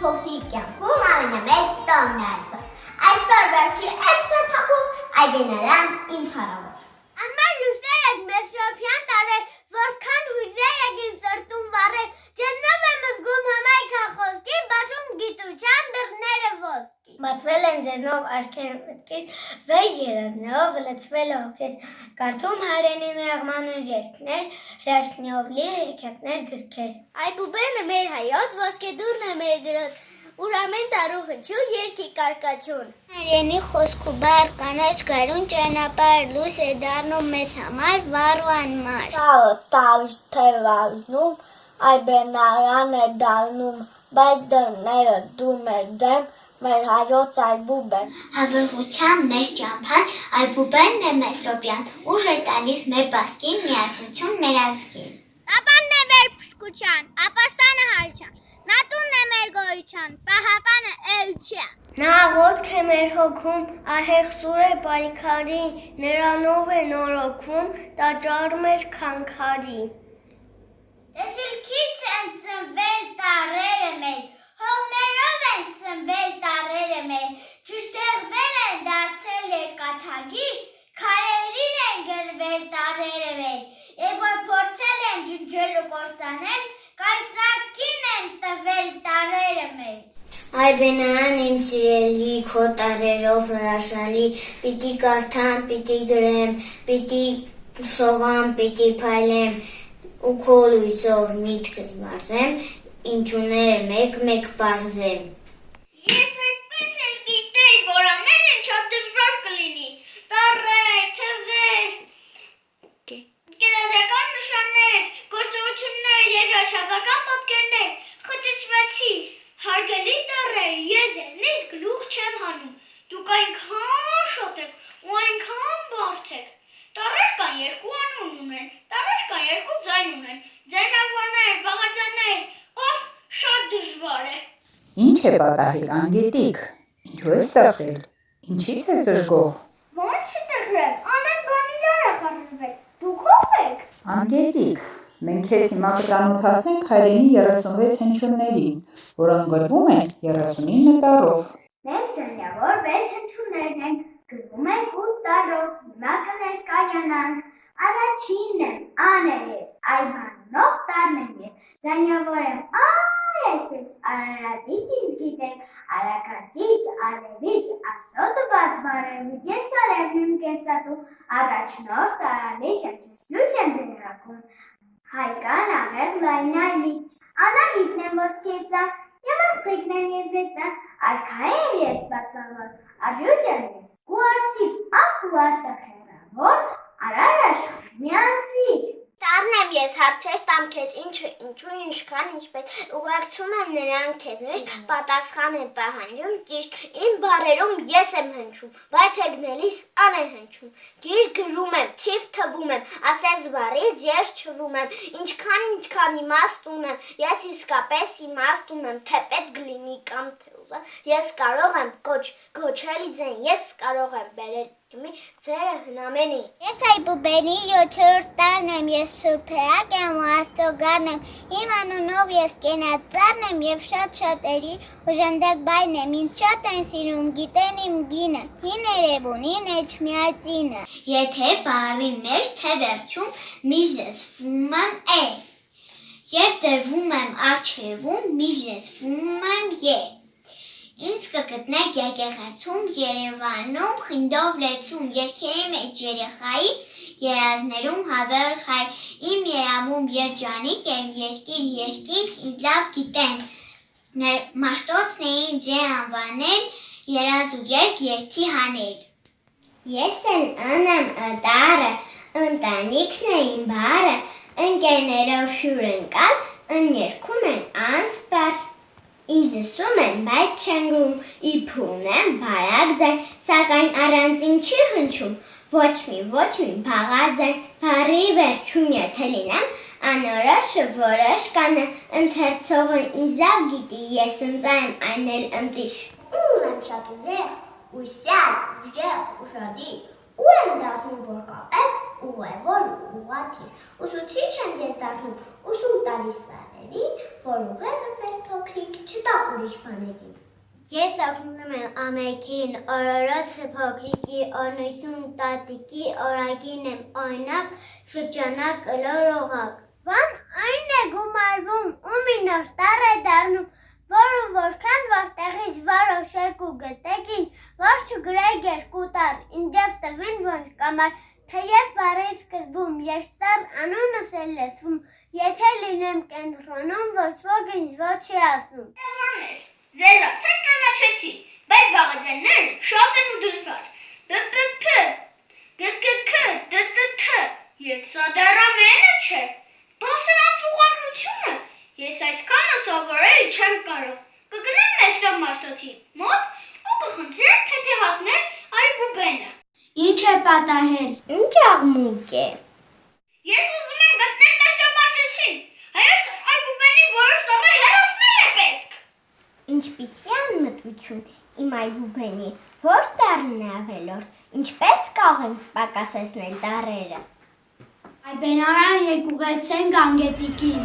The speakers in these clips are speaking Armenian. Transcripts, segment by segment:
փոքրիկ կյանքում ամենամեծ տոնն է այսօր։ Այսօր վերջի էջն է փակում այգեներան իմ փառավոր։ Անմար լուսեր եք Մեսրոպյան տարել, որքան հույզեր եք իմ ծրտում վառել, ջենով եմ զգում համայնքա խոսքի, բացում գիտության դռները ոսկի։ Բացվել են ձեզնով աչքեր մտքից, վեր երազնով լցվել հոգես, կարդում հայրենի մեղման ու ջերքներ, հրաշքնով լի հեքիաթներ գրքեր։ Այ բուբենը մեր հայոց, ոսկեդուրն է մեր դրոց, ուրամեն տարու հնչու երգի կարկաչուն։ Հայրենի խոսք ու բառ կանաչ գարուն ճանապարհ լույս է դառնում մեզ համար վառ ու անմար։ Տալը տալիս թևալնում, այ բենարան է դառնում, բայց դռները դում է դեմ, մեր հայոց այբուբեն։ Հավրհության մեր ճամփան, այբուբենն է Մեսրոպյան, ուժ է տալիս մեր բասկին, միասնություն մեր ազգին։ Ապանն է մեր փրկության, ապաստանը հարության, նա տունն է մեր գոյության, պահապանը էության։ Նա ոտք է մեր հոգում, ահեղ սուր է պայքարի, նրանով է նորոգվում, տաճար մեր քանքարի։ Ես էլ քիչ են ծնվել տարերը մեր, հողմերով են սնվել տարերը մեր, ճշտեղվել են դարձել երկաթագիր, քարերին են գրվել տարերը մեր, եւ որ փորձել են ջնջել ու կործանել, կայծակին են տվել տարերը մեր։ Այ բենան իմ սիրելի քո տարերով հրաշալի, պիտի կարդամ, պիտի գրեմ, պիտի շողամ, պիտի փայլեմ, ու քո լույսով միտքս մարզեմ, ինչուներ մեկ բարձեմ։ Ես այդպես էլ գիտեի, որ ամեն ինչ շատ դժվար կլինի, տառեր, թվեր, գեղեցկական նշաններ, գործողություններ, երկրաչափական պատկերներ, խճճվեցի, հարգելի տառեր, ես ձեզնից գլուխ չեմ հանում, դուք այնքան շատ եք ու այնքան բարդ եք, տառեր կան երկու անուն ունեն, տառեր կան երկու ձայն ունեն, ձայնավորներ, բաղաձայններ, ով շատ դժվար է։ Ինչ է պատահել, անգետիկ, ինչու ես տխրել, ինչից ես դժգոհ։ Ո՞նց չտխրեմ, ամեն բան իրար է խառնվել, դուք ով եք։ Անգետիկ, մենք քեզ հիմա կծանոթացնենք հայրենի 36 հնչյուններին, որոնք գրվում են 39 տառով։ Մենք զանյավոր 6 հնչյուններն ենք, գրվում ենք 8 տառով, հիմա կներկայանանք։ Առաջինն եմ, ան եմ ես, այբանունով տառն եմ ես, զանյավոր եմ, այսպես, արարատից ինձ գիտեք, արակածից, արևից, ասոտը բաց բարևից, ես արևն եմ կեսատու, առաջնոր տարալիչ եմ չշլուչ եմ ձերակում, հայկան աղև լայնալիչ, անահիտն եմ ոսկեցան, և աստղիկն եմ ես ետնա, արքա եմ ես բացավոր, արյուծ եմ ես, ու արցիվ, ակ ու աստղ հեռավոր, արար աշխար միանցիր։ Տառն եմ ես, հարցեր տամ քեզ, ինչու, ինչքան, ինչպես, ուղեկցում եմ նրանք քեզ, միշտ պատասխան եմ պահանջում, ճիշտ, իմ բառերում ես եմ հնչում, բայց եկնելիս ան է հնչում, գիր գրում եմ, թիվ թվում եմ, ասես բառից ես չվում եմ, ինչքան իմաստ ունեմ, ես իսկապես իմաստ ունեմ, թե պետք լինի կամ թե ուզեմ, ես կարող եմ գոչել ձեն, ես կարող եմ բերել ձերը հնամենի։ Ես այբուբենի 7-րդ տարն եմ, ես սուրբերակ եմ ու աստծոգարն եմ, իմ անունով ես կենացարն եմ և շատ շատերի ուժանդակ բայն եմ, ինձ շատ են սիրում, գիտեն իմ գինը, հին երևունին էջմիածինը։ Եթե բառի մեջ թե վերջում միշտ լսվում եմ է, երբ դրվում եմ առջևում միշտ լսվում եմ է։ Ինձ կգտնեք եկեղեցում, Երևանում, խինդով լեցում, երգերի մեջ երեխայի, երազներում հավեր հայ, իմ երամում երջանիկ եմ, երկինք ինձ լավ գիտեն, մաշտոցն էին ձե անվանել, երազ ու երգ երթի հանել։ Ես էլ անեմ ըդարը, ընտանիքն է իմ բարը, ընկերներով հյուրընկալ, ըներքում են անսպար։ Ինձ լսում են, բայց չեն գրում, իբրուն եմ, բարակ ձայն, սակայն առանցին չի հնչում, ոչ մի բաղած ձայն, բառի վերջում եթե լինեմ, անորոշը որոշ կանեմ, ընթերցողը ինձ լավ գիտի, ես ընծա եմ այն էլ ընտիշ։ Ուր եմ շատ ուժեղ, ուսյալ, ուժեղ, ուշադիր, ու եմ դառնում, որ կապեմ, ուղևոր ու ուղղաթիռ, ուսուցիչ եմ ես դառնում, ուսում տալիս սարերին, որ ուղեղը ձեր փոքրիկ չտա ուրիշ բաներին։ Ես օգնում եմ ամենքին, օրորոցը փոքրիկի, օրնություն տատիկի, օրագին եմ օրինակ, շրջանակ կլոր օղակ։ Վան այն է գումարվում, ու մի նոր տառ է դառնում, որը որքան որտեղից որոշեք ու գտեք, որ չգրեք երկու տառ, ինձև տվին ոչ կամար, թեև բառի սկզբում երկտառ անունս է լսվում, եթե լինեմ կենտրոնում, ոչ ոք ինձ ոչ չի ասում։ Ձեզ արդեն ճանաչեցի, բայց բաղաձայնները շատ են ու դժվար, բ-բ-փ, գ-գ-ք, դ-դ-թ, և սա դեռ ամենը չէ, բա սրանց ուղղագրությունը ես այսքանը սովորել չեմ կարող, կգնեմ մեստով մաշտոցի մոտ ու կխնդրեմ թեթևացնել այբուբենը։ Ինչ է պատահել։ Ինչ աղմուկ է։ Ես ուզում եմ գտնել մեստով մաշտոցին, հայոց այբուբենի որոշ տառեր հեռացնել է պետք։ Ինչպիսի անմտություն իմ այբուբենի, որ տառն է ավելորդ, ինչպես կարող ենք պակասեցնել տառերը։ Այբենարան եկ ուղեկցենք անգետիկին։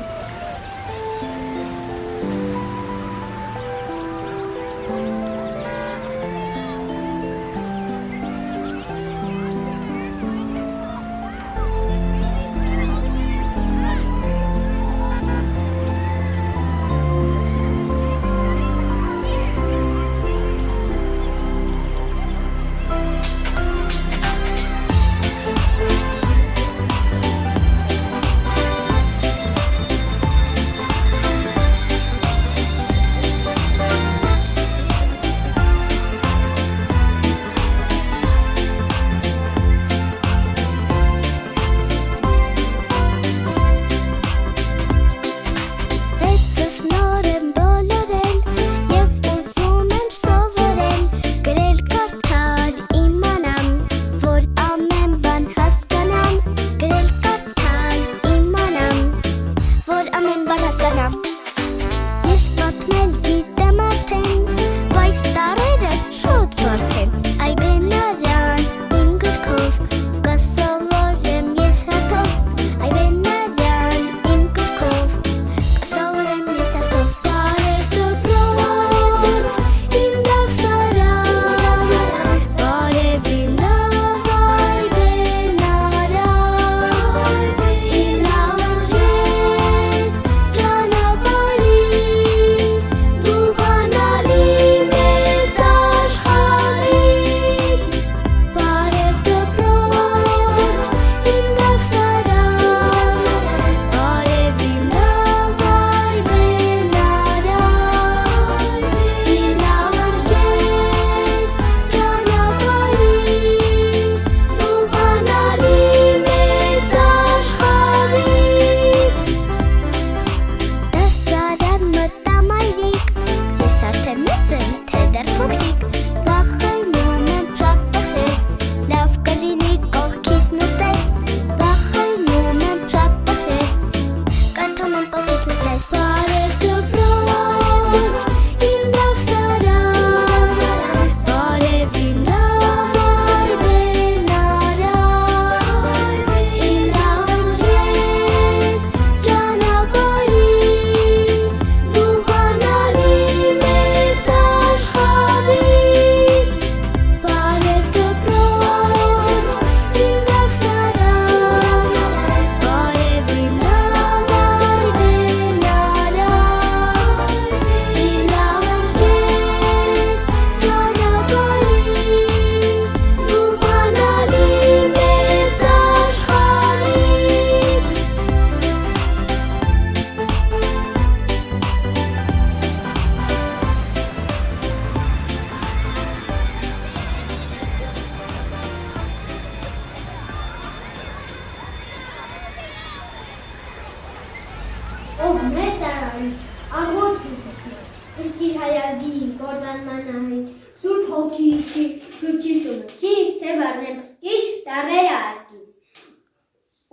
ով մեծ արարիչ, աղոտ փութեսի, գրքի հայագին, կործանմանահին, սուրբ հոգիիչի, գրչիս ու մտքիս, թե վարնեմ կիչ տարերը ազգիս։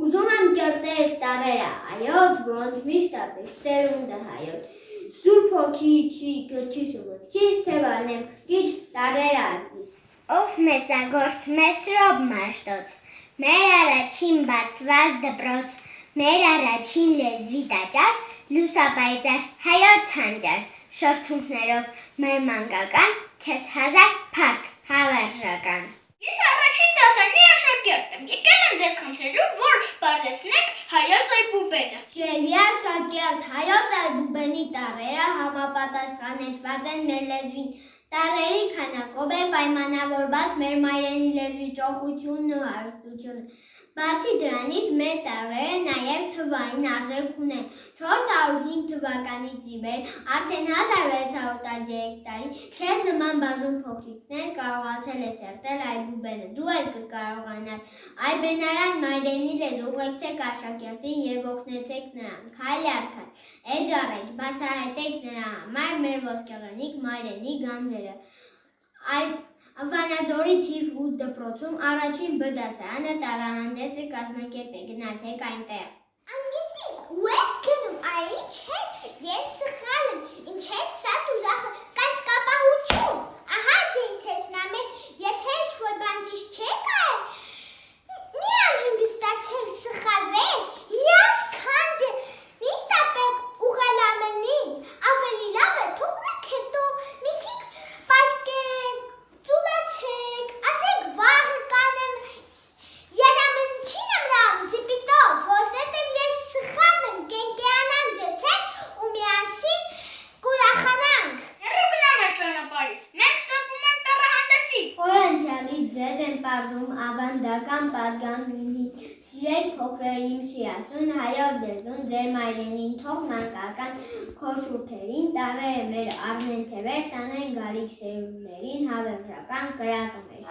Ուզում եմ կերտեր տարերը այոտ, որոնք միշտ ապես ծերունդը հայոտ։ Սուրբ հոգիիչի, գրչիս ու մտքիս, թե վարնեմ կիչ տարերը ազգիս։ Ով մեծագործ Մեսրոպ Մաշտոց, մեր առաջին բացված դպրոց, մեր առաջին լեզվի տաճար, լուսապայծառ հայոց հանճար, շրթունքներով մեր մանկական, քեզ հազար փառք հավերժական։ Ես առաջին դասարանի աշակերտ եմ, եկել եմ ձեզ խնդրելու, որ բարձրացնեք հայոց այբուբենը։ Շելի աշակերտ, հայոց այբուբենի տառերը համապատասխանեցված են մեր լեզվին։ Տառերի քանակով է պայմանավորված մեր մայրենի լեզվի ճոխությունն ու հարստությունը։ Բացի դրանից մեր տառերը նաև թվային արժեք ունեն։ 405 թվականից ի վեր արդեն 1603 տարի քեզ նման բազում փոքրիկներ կարողացել է սերտել այբուբենը։ Դու էլ կկարողանաս։ Այբենարան մայրենի լեզ ուղեկցեք աշակերտին և օգնեցեք նրան։ Քայլ առ քայլ, էջ առեջ, բացահայտեք նրա համար մեր ոսկեղենիկ մայրենի գանձերը։ Վանաձորի թիվ 8 դպրոցում առաջին B դասարանը տառահանդեսը կազմակերպել, գնացեք այնտեղ։ Անգիտիկ, ու ես գնում, ինչ հետ, ես սխալ եմ, ինչ հետ սատ ուրախը, կասկապահություն, ահա ձեին տեսնամեն, եթե ինչ-որ բան ճիշտ չեք այլ, մի անհնգստացեք սխալվել, ես քանջը, միշտ ապեք ուղել ամենին, ավելի լավ է, թողնեք հետո, մի քիչ պասկեք, ծուլացեք, ասեք վաղը կանեմ, երամնչին եմ լավ զիպիտով, որտետև ես սխալն եմ, կենկեանանք ձեզ հետ ու միասին կուրախանանք։ Հեռու գնամ այդ ճանապարհից, մենք ստապում ենք տառահանդեսի։ Խորհրդյալի ձեզ են պարզում ավանդական պատգամների, սիրեք փոքրեր իմ սիրասուն, հայոց լեզուն, ձեր մայրենին, թող մանկական քո շուրթերին, տառերը մեր առնեն թևեր, տանեն գալիք սերունդներին, հավերժական կրակը մեր։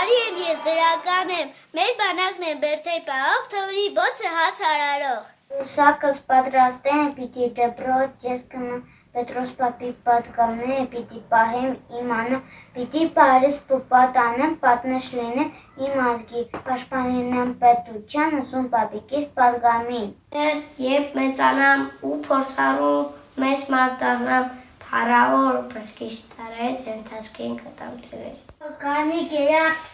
Բարի եմ ես դրական եմ, մեր բանակն են բերթեի պաղող, թորի բոցը հաց հարարող։ Ուսակս պատրաստեմ, պիտի դպրոց, ես կնամ Պետրոս պապի պատգամները, պիտի պահեմ իմ անը, պիտի պարես պուպատ անեմ, պատնեշ լինեմ իմ ազգի, պաշտպանեմ պետության, ուսում պապիկիր պատգամին։ Երբ մեծանամ ու փորձառու մեծ մարդանամ, փառավոր բրսկիչ տարեց ընթացքին կտամ թվեր։ Կանի գերակ,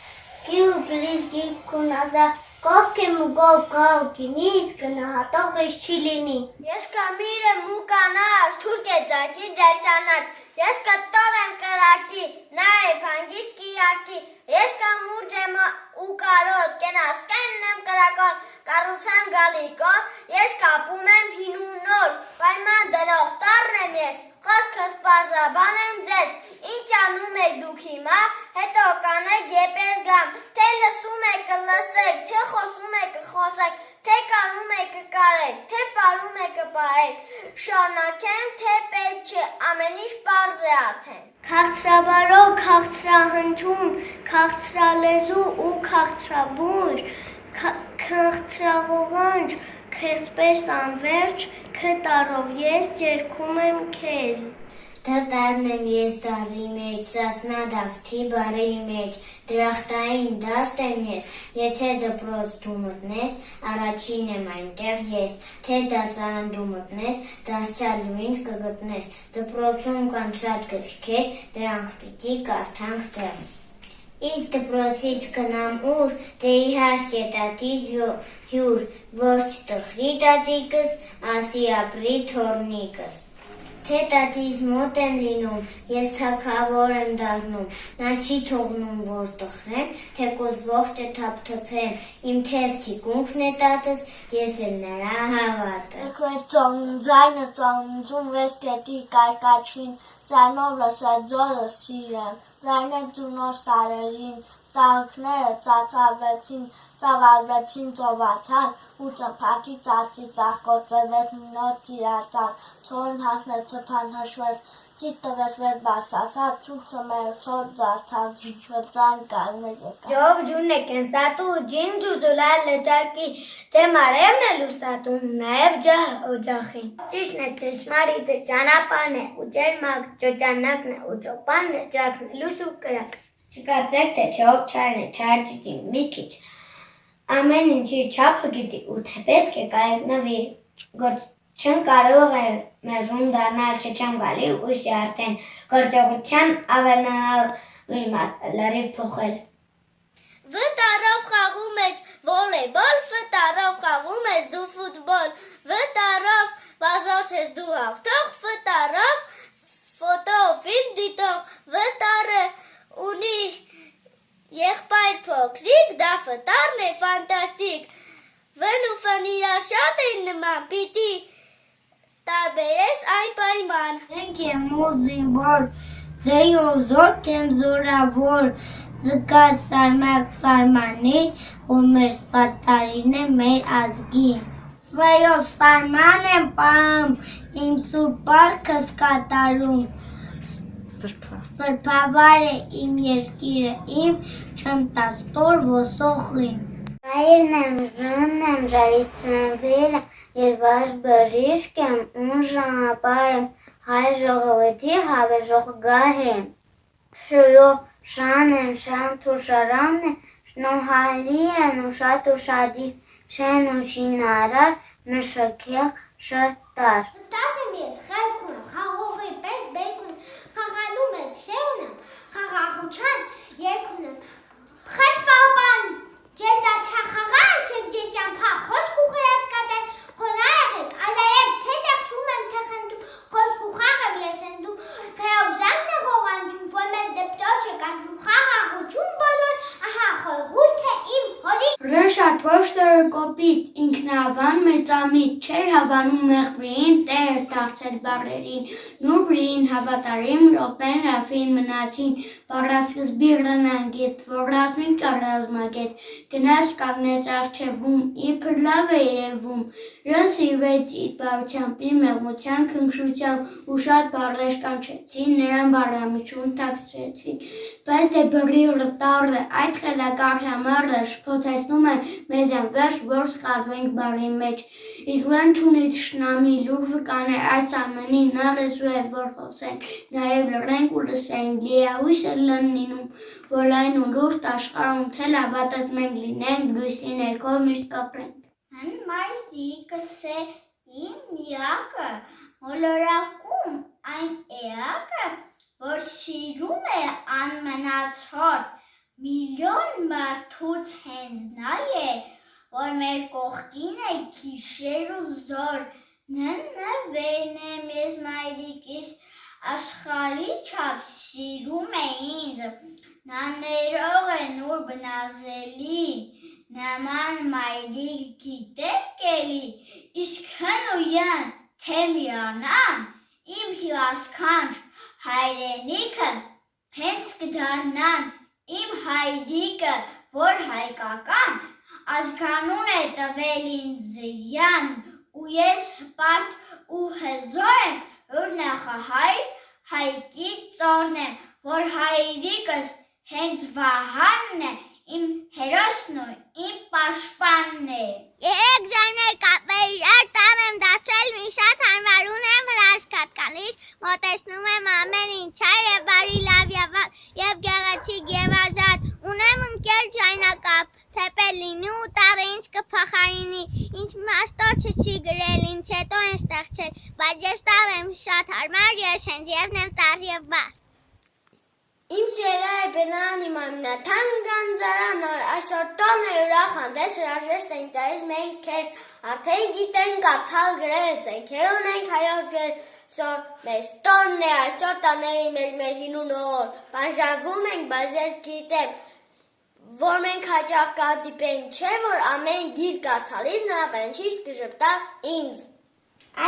կիու գլիզգի կունազա, կովք եմ ու գով գավ գինից, կնահատող ես չի լինի։ Ես կամիր եմ ու կանար, թուրք է ձակի ձերճանակ, ես կտոր եմ կրակի, նայև հանգիստ կիակի, ես կամուրջ եմ ու կարոտ, կենաս կենն եմ կրակոտ, կառուցան գալիկոտ, ես կապում եմ հին ու նոր, պայման դնող տարն եմ ես, խոսքս պարզաբան եմ ձեզ, ինչ անում եք դուք հիմա, հետո կանեք եպես գամ, թե լսում եք կլսեք, թե խոսում եք կխոսեք, թե կարում եք կկարեք, թե պարում եք կպարեք, շարունակեմ, թե պետք չէ, ամեն ինչ պարզ է արդեն։ Քաղցրաբարով, քաղցրահնչուն, քաղցրալեզու ու քաղցրաբույր, քաղցրաղողանջ, քեզպես անվերջ, քտարով ես երգում եմ քեզ։ Դատարն եմ ես դարի մեջ, սասնա դավթի բարի մեջ, դրախտային դաշտ եմ ես, եթե դպրոց դու մտնես, առաջին եմ այնտեղ ես, թե դասարան դու մտնես, դարձյալ ինչ կգտնես, դպրոցում կան շատ գրքեր, դրանք պիտի կարդանք դեռ։ Իսկ դպրոցից գնամ ուր, դե իհարկե տատից հյուր, ոչ տխրի տատիկս, ասի ապրի թորնիկս։ Թե տատիս մոտ եմ լինում, ես թագավոր եմ դառնում, նա չի թողնում, որ տխրեմ, թեկուզ ողջը թափթփեմ, իմ թև թիկունքն է տատս, ես եմ նրա հավատը։ Եկվեց ձայնը ծանձում վեց կետի կարկաչին, ձայնով լսած ձորը սիրեմ, ձայնեց ձունոր սարերին, ծաղկները ծածավեցին, ծավալվեցին ծովացան, ու ծմփակի ծածի ծաղկոցևեց նոր ծիրացան, ծորն հացներ ծպան հաշվեց, ծիտ տվեց վեր բարսացավ, ծուքսը մեր ծոր զարթավ, ձիչվեցան կարմեր եկավ։ Ջով ջունն է կենսատու, ջին ջուզուլալ լճակի, ջեմ արևն է լուսատում, նաև ջահ օջախին։ Ճիշտն է ճշմարիտը ճանապարհն է, ու ջերմակ ճոճանակն է, ու ճոպանն է ջակն է, լույս ու կրակ։ Չկարծեք, թե չով չայն է, չայ ճիճի մի քիչ։ Ամեն ինչի չափը գիտի ու թե պետք է կայտնվի, գործ կարող է մերժում դառնալ չչամ գալի ուշի արդեն գործողության ավելանալ ու իմաստը լրիվ փոխել։ Վտարով խաղում ես վոլեյբոլ, վտարով խաղում ես դու ֆուտբոլ, վտարով վազորդ ես դու հաղթող, վտարով ֆոտոֆիլմ դիտող, վտարը ունի եղբայր փոքրիկ, դա վտարն է ֆանտաստիկ, վն ու ֆն իրար շատ են նման, պիտի տարբերես այն պայման։ Ենք եմ ու զինվոր, ձեյով զորք եմ զորավոր, զգաս սարմակ սարմանի, ու մեր սատարին է մեր ազգի։ Սվայով սարման եմ պարում, իմ սուր պարքս կատարում, սրպավար է իմ երկիրը իմ, չեմ տաստոր ոսոխին։ Հայրն եմ, ժանն եմ, ժայից ծնվել եմ, երվաշ բժիշկ եմ, ուն ժանապահ եմ, հայ ժողովրդի հավերժող գահ եմ։ Շույո շան եմ, շան թուշարանն է, շնոհալի են ու շատ ու շադի, շեն ու շինարար, նշքեղ շտար։ Տաս եմ ես, խելքում եմ, խաղողի պես բերքում եմ, խաղալում եմ, շեուն եմ, խաղաղության երկում եմ, խաչ պահպան, ջենդա չախաղան, չեք ջեջամփա, խոսք ու խրատ կատեն, խոնայեղ եք, այդայებ, թե տեղշում եմ, թե խնդում, խոսք ու խաղ եմ ես ընդում, խեով զանգն է ղողանջում, որ մեր դպտոչ է կանջում, խաղաղություն բոլոր, ահա խորղուրդ է իմ հորի Ռշաթոշտը կոպիտ, ինքնավան, մեծամիտ, չէր հավանում մեղվին, տեր դարձել բառերին, նուրբրին, հավատարիմ, ռոպեն, ռաֆին, մնացին, բառասկզբի ռնանգետ, որ ռազմին կա ռազմագետ, գնաց կանգնեց արջևում, իբր լավ է երևում, ռն սիրվեց իր բարությամբ, իր մեղմության, քնքշությամբ ու շատ բառեր կանչեցին, նրան բառամիջում թաքցրեցին, բայց դե բռի ռտարը, այդ խելակար համարը շփոթեցնում է մեզ անվերջ, որ սխալվենք բառի մեջ, իսկ լեն չունի թշնամի, լուր վկաներ այս ամենին, նա լեզու է, որ խոսենք, նաև լռենք ու լսենք, լիահույս է լնինում, որ այն ու լուրջ աշխարհում թե լավատես մենք լինենք, լույսի ներքո միշտ կապրենք։ Հն մայրիկս է իմ միակը, մոլորակում այն էակը, որ սիրում է անմնացորդ, միլիոն մարդուց հենց նա է, որ մեր կողքին է գիշեր ու զոր, նվերն է մեզ մայրիկիս, աշխարհի չափ սիրում է ինձ, նա ներող է նուր բնազելի, նման մայրիկ գիտեք էլի, իսկ հնույն թե միանան, իմ հիասքանչ հայրենիքը հենց կդառնան իմ հայրիկը, որ հայկական, ազգանուն է տվել ինձ յան, ու ես հպարտ ու հզոր եմ, որ նախահայր հայկի ծորն եմ, որ հայրիկս հենց Վահանն է, իմ հերոսն ու իմ պաշտպանն է։ Երեք ձայներ կապեր իրար տան եմ դարձել մի շատ հարմար ունեմ հրաշքատ կանից մոտեցնում եմ ամեն ինչ հայր եւ բարի լավ եւ գեղեցիկ եւ ազատ ունեմ ընկեր ջայնակապ թեպել լինի ու տարը ինձ կփախարինի ինձ մաստոչը չի գրել ինձ հետո են ստեղծել բայց ես տար եմ շատ հարմար ես հենց եւն եմ տար եւ բար Իմ սերը է բենան իմ ամինա թանգան ծարանոր, այսօր տոն է ուրախ հանդես հրաժեշտ ենք տալիս մենք քեզ, արդեն գիտենք կարդալ գրել, ձենքեր ունենք հայոց գրել, սոր մեզ տոնն է, այսօր տաների մեր հին ու նոր, բանջարվում ենք, բայց ես գիտեմ, որ մենք հաճախ կհանդիպենք, չէ, որ ամեն գիր կարդալիս նրաբանչից կժպտաս ինձ։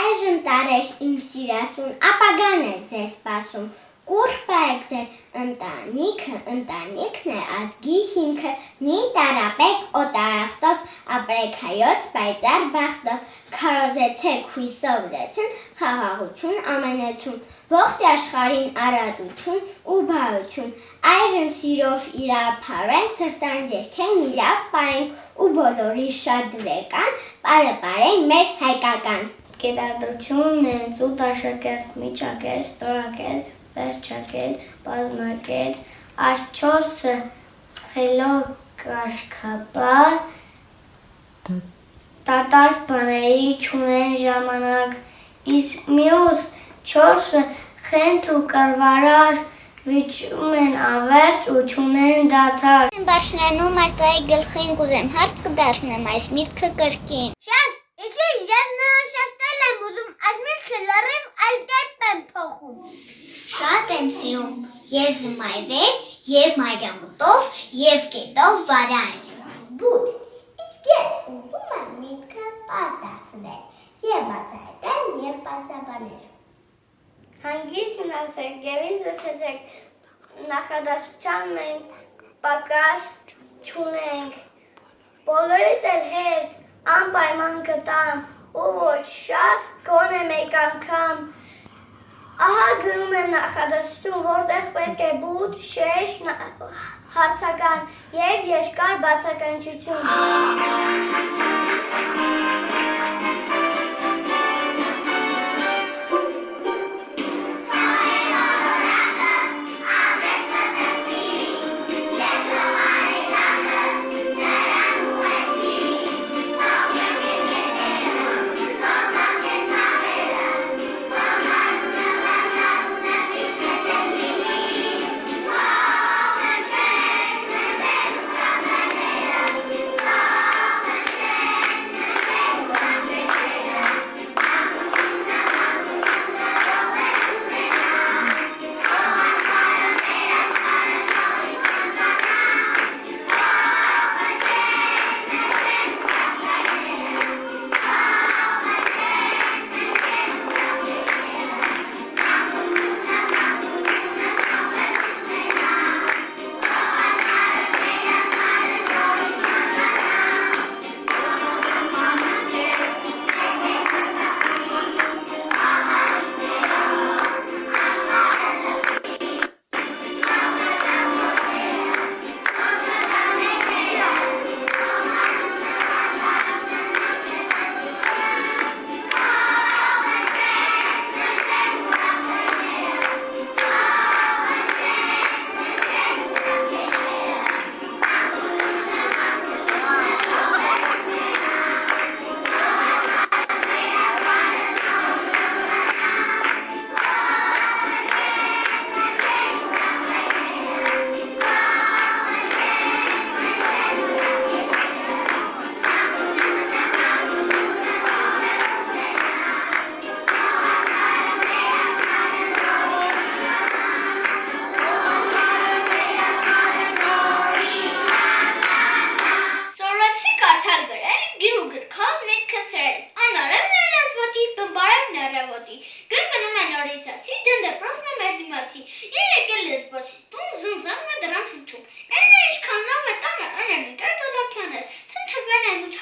Այժմ տարեր իմ սիրասուն, ապագան է ձեզ սպասում, Կուրպը եք ձեր ընտանիքը, ընտանիքն է ազգի հիմքը, մի տարապեք օտարախտով, ապրեք հայոց պայծառ բախտով, քարոզեցեք հույսով լեցուն, խաղաղություն ամենեցուն, ողջ աշխարհին առատություն ու բարություն, այժմ սիրով իրար փարենք, սրտան երգենք, մի լավ պարենք ու բոլորի շատ դուրեկան, պարը պարենք մեր հայկական։ Գիտարդությունն է ծուտ աշակերտ, միջակել, ստորակել, վերջակել, բազմակել, այս չորսը խելոք աշխապար, տատարկ բաների չունեն ժամանակ, իսկ մյուս չորսը խենթ ու կրվարար վիճում են ավերջ ու չունեն դադար։ Եմ բարձրանում այս ծայի գլխին կուզեմ, հարց կդարձնեմ այս միտքը կրկին։ Շատ, իչի ես նրան շաշտել եմ ուզում, այս միտքը լրիվ այլ կերպ եմ փոխում։ Շատ եմ սիրում ես մայրեր և մայրամուտով և կետով վարար։ Բուտ, իսկ ես ուզում եմ միտքը պար դարձնել և բացահայտել և բացաբանել։ Հանգիստ մնացեք, գևից լսեցեք, նախադասության մենք պակաս չունենք, բոլորիդ էլ հետ անպայման կտամ, ու ոչ շատ գոնե մեկ անգամ, Ահա գրում եմ նախադասություն, որտեղ պետք է բուտ, շեշ, հարցական և երկար բացականչություն։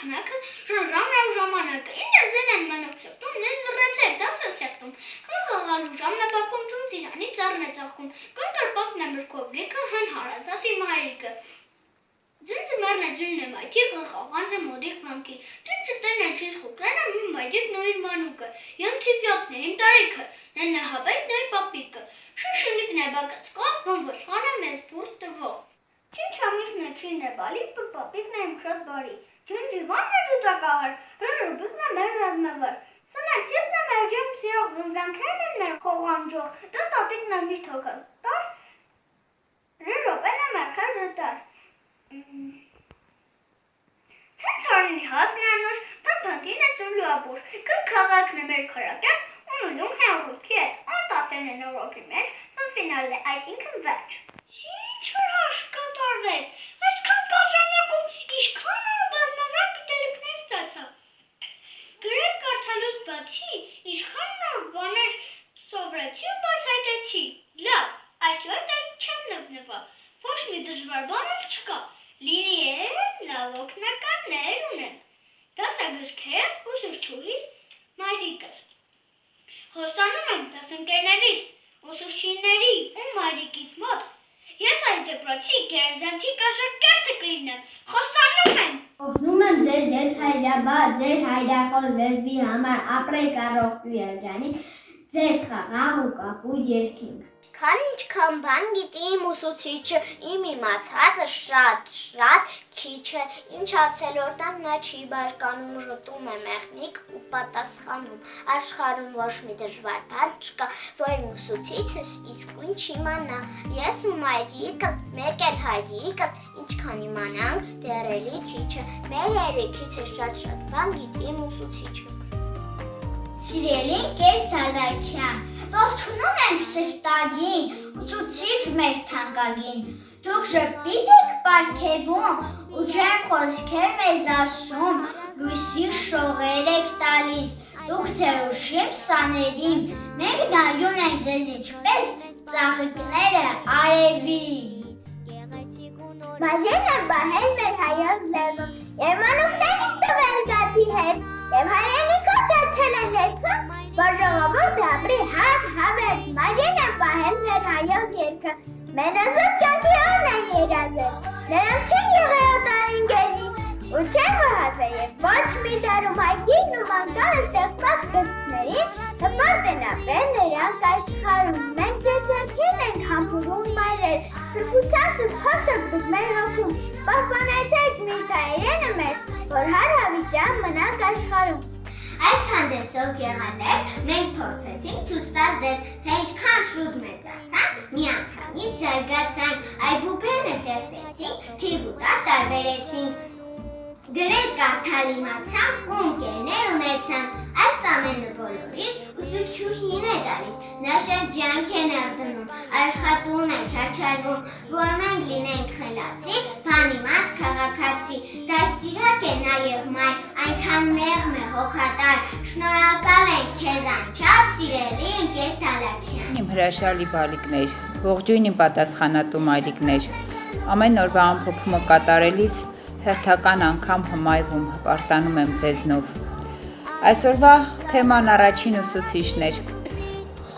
քնակը, ժամը ժամանակը, ինձ զեն են մանոք սեպտում, նեն լրացեք, դասը սեպտում, խաղաղալու ժամնապակում ծուն ծիրանի ծառն է ծախում, կնդար պակն է մրկովլիկը, հան հարազատ իմ հայրիկը։ Ձնձը մերն է ձունն է մայքի, խաղաղան է մոդիկ վանքի, դինչը տեն է չինչ խուկլեն է իմ մայդիկն ու իր մանուկը, յան թիվյատն է իմ տարիքը, նեն է հավայքն է պապիկը, շշունիկն է բակած կող, վում ոշխան է մեզ բուրդ տվող։ Չինչ ամիսն է չին է բալի, պապիկն է իմ շատ բարի, ջուն ջիվանն է ջուտակահար, ռուբիկն է մեր ռազմավար, սնակ սիրտն է մեր ջեմ սիրող, զնզանքերն են մեր խողանջող, դա տատիկն է միշտ հոգալ, տար, ռոպեն է մեր խեր զտար։ Ցանցարնի հասն է անուշ, պապանքին է ծուլու ապուր, կը քաղաքն է մեր քրակյան, ունուլում հեղուլքի հետ, անտասեն է նորոքի մեջ, ֆինալն է այսինքն վերջ։ Ինչ-որ հաշկատարն է, այսքան բաժանակում իշքան ու բազմազան գիտելիքներ ստացա։ Գրել կարդալուց բացի, իշքան նոր բաներ սովորեցի ու բացահայտեցի։ Լավ, այսօր դա չեմ նվնվա, ոչ մի դժվար բան էլ չկա, լինի է լավ օգնականներ ունեն, դասագրքերս, ուսուցչուհիս, մայրիկս։ Խոսանում եմ դասընկերներիս, ուսուցչիների ու մայրիկից մոտ, ես այս դպրոցի գերազանցի աշակերտը կլինեմ, խոստանում եմ։ Օգնում եմ ձեզ ես հայրաբա, ձեր հայրախոս լեզվի համար ապրեք առողջ երջանիկ, ձեզ խաղաղ ու կապույտ երկինք։ Ինչքան բան գիտի իմ ուսուցիչը, իմ իմացածը շատ քիչ է, ինչ հարցելորդան նա չի բարկանում, ρωτում է մեղմիկ ու պատասխանում, աշխարհում ոչ մի դժվար բան չկա, որ իմ ուսուցիչս իսկույն չիմանա, ես ու մայրիկս, մեկ էլ հայրիկս, ինչքան իմանանք, դեռ էլի քիչ է, մեր երեքից է շատ բան գիտի իմ ուսուցիչը։ Սիրելի Կեր Թալաքյան, ողջունում ենք սրտագին, ուսուցիչ մեր թանկագին, դուք ժպիտ եք պարգևում, ու ջերմ խոսքեր մեզ ասում, լույսի շողեր եք տալիս, դուք ձեր ուշիմ սաներին, մենք նայում ենք ձեզ ինչպես ծաղիկները արևին։ Բաժեն է բահել մեր հայոց լեզուն, և մանուկներին տվել գաթի հետ, և հայրենիքով դարձել են լեցում, որ ժողովուրդը ապրի հավերք, բաժեն է բահել մեր հայոց երգը, մենազոտ կյանքի օրն է երազել, նրանք չեն եղել օտարին գեզի, ու չեն վհատվել և ոչ մի դարում հայգիրն ու մանկանը ստեղծված կրսկներին հպարտ են ապրել նրանք աշխարհում, մենք ձեր ձեռքերն ենք համբուրում մայրեր, սրբության սրբոցը դուք մեր հոգում, պահպանեցեք միշտ հայրենը մեր, որ հարավիճան մնանք աշխարհում։ Այս հանդեսով գեղարներ մենք փորձեցինք ցույց տալ ձեզ, թե ինչքան շուտ մեծացան, միանգամից զարգացան, այբուբենը սերտեցինք, թիվ ու տար տարբերեցինք, գրել կարդալ իմացան ու ընկերներ ունեցան, այս ամենը բոլորիս ուսուցչուհին է տալիս, նա շատ ջանք է ներդնում, աշխատում է չարչարվում, որ մենք լինենք խելացի, բանիմաց քաղաքացի, դաստիարակ է նաև մայր, այնքան մեղմ է հոգատար, շնորհակալ ենք քեզ անչափ սիրելի ընկեր Թալաքյան։ Իմ հրաշալի բալիկներ, ողջույն իմ պատասխանատու մայրիկներ, ամեն օրվա ամփոփումը կատարելիս հերթական անգամ հմայվում հպարտանում եմ ձեզնով։ Այսօրվա թեման առաջին ուսուցիչներ։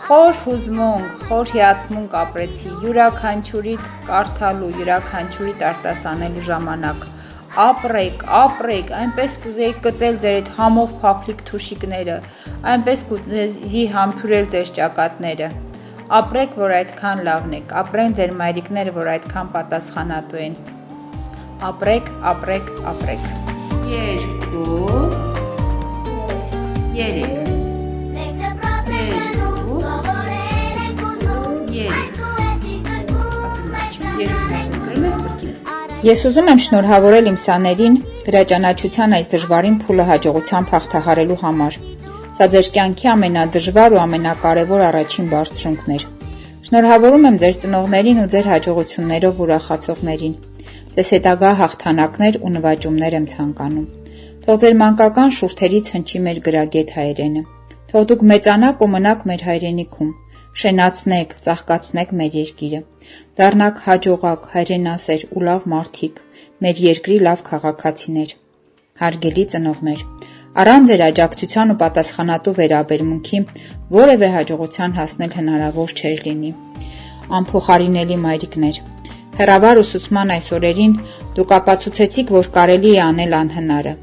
Խոր հուզմունք, խոր հիացմունք ապրեցի յուրաքանչյուրիդ կարդալու, յուրաքանչյուրիդ արտասանելու ժամանակ։ Ապրեք, այնպես կուզեի կծել ձեր այդ համով փափլիկ թուշիկները, այնպես կուզեի համբուրել ձեր ճակատները։ Ապրեք, որ այդքան լավն եք, ապրեն ձեր մայրիկները, որ այդքան պատասխանատու են։ Ապրեք։ 2 Ես ուզում եմ շնորհավորել իմ սաներին գրաճանաչության այս դժվարին փուլը հաջողությամբ հաղթահարելու համար։ Սա ձեր կյանքի ամենադժվար ու ամենակարևոր առաջին բարձրունքն էր։ Շնորհավորում եմ ձեր ծնողներին ու ձեր հաջողություններով ուրախացողներին։ Ձեզ հետագա հաղթանակներ ու նվաճումներ եմ ցանկանում։ Թող ձեր մանկական շուրթերից հնչի մեր գրագետ հայրենը։ Թող դուք մեծանաք ու մնաք մեր հայրենիքում, շենացնեք, ծաղկացնեք մեր երկիրը, դառնաք հաջողակ, հայրենասեր ու լավ մարդիկ, մեր երկրի լավ քաղաքացիներ։ Հարգելի ծնողներ, առանց ձեր աջակցության ու պատասխանատու վերաբերմունքի որևէ հաջողության հասնել հնարավոր չէր լինի։ Անփոխարինելի մայրիկներ, հեռավար ուսուցման այս օրերին դուք ապացուցեցիք, որ կարելի է անել անհնարը։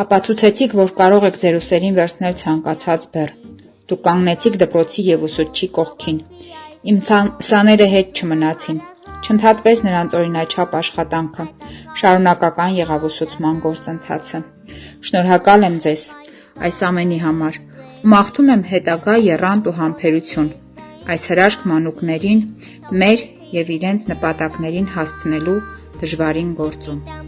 Ապացուցեցիք, որ կարող եք ձեր ուսերին վերցնել ցանկացած բեռ։ Դուք կանգնեցիք դպրոցի և ուսուցչի կողքին։ Իմ սաները հետ չմնացին։ Չընդհատվեց նրանց օրինաչափ աշխատանքը, շարունակական եղավ ուսուցման գործընթացը։ Շնորհակալ եմ ձեզ այս ամենի համար ու մաղթում եմ հետագա եռանդ ու համբերություն այս հրաշք մանուկներին մեր և իրենց նպատակներին հասցնելու դժվարին գործում։